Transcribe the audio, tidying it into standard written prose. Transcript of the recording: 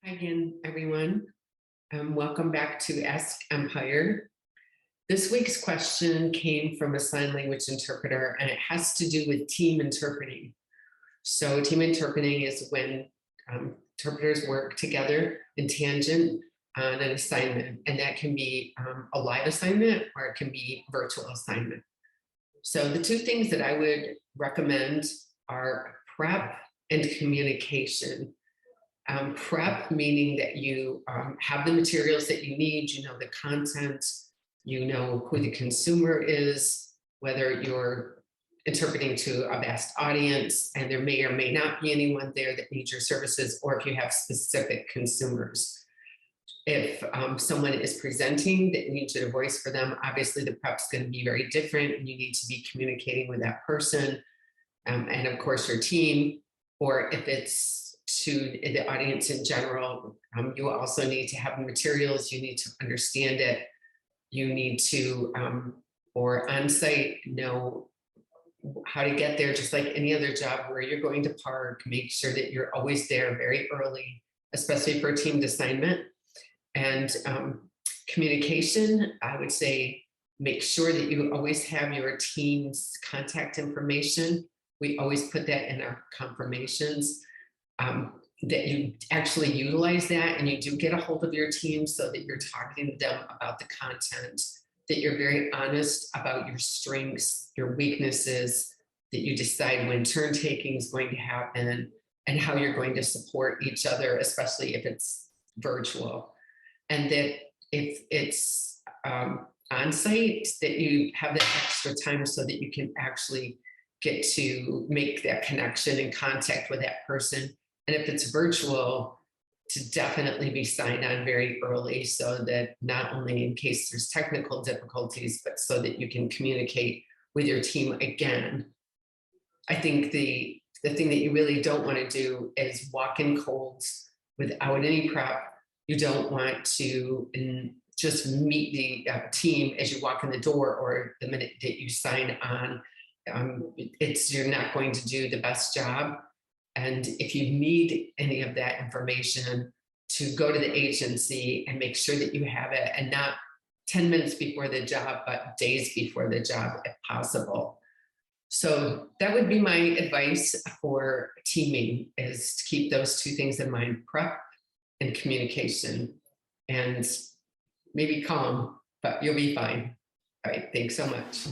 Hi again, everyone. Welcome back to Ask Empire. This week's question came from a sign language interpreter, and it has to do with team interpreting. So, team interpreting is when interpreters work together in tangent on an assignment, and that can be a live assignment or it can be virtual assignment. So, the two things that I would recommend are prep and communication. Prep, meaning that you have the materials that you need, you know the content, you know who the consumer is, whether you're interpreting to a vast audience and there may or may not be anyone there that needs your services, or if you have specific consumers. If someone is presenting that needs you to voice for them, obviously the prep's going to be very different and you need to be communicating with that person and of course your team. Or if it's to the audience in general, you also need to have materials, you need to understand it, you need to, or on-site, know how to get there, just like any other job where you're going to park, make sure that you're always there very early, especially for a teamed assignment. And communication, I would say, make sure that you always have your team's contact information. We always put that in our confirmations, that you actually utilize that and you do get a hold of your team so that you're talking to them about the content, that you're very honest about your strengths, your weaknesses, that you decide when turn taking is going to happen and how you're going to support each other, especially if it's virtual. And that if it's on site, that you have that extra time so that you can actually get to make that connection and contact with that person. And if it's virtual, to definitely be signed on very early so that not only in case there's technical difficulties, but so that you can communicate with your team again. I think the thing that you really don't want to do is walk in cold without any prep. You don't want to just meet the team as you walk in the door or the minute that you sign on. You're not going to do the best job. And if you need any of that information, to go to the agency and make sure that you have it, and not 10 minutes before the job, but days before the job if possible. So that would be my advice for teaming, is to keep those two things in mind: prep and communication. And maybe calm, but you'll be fine. All right, thanks so much.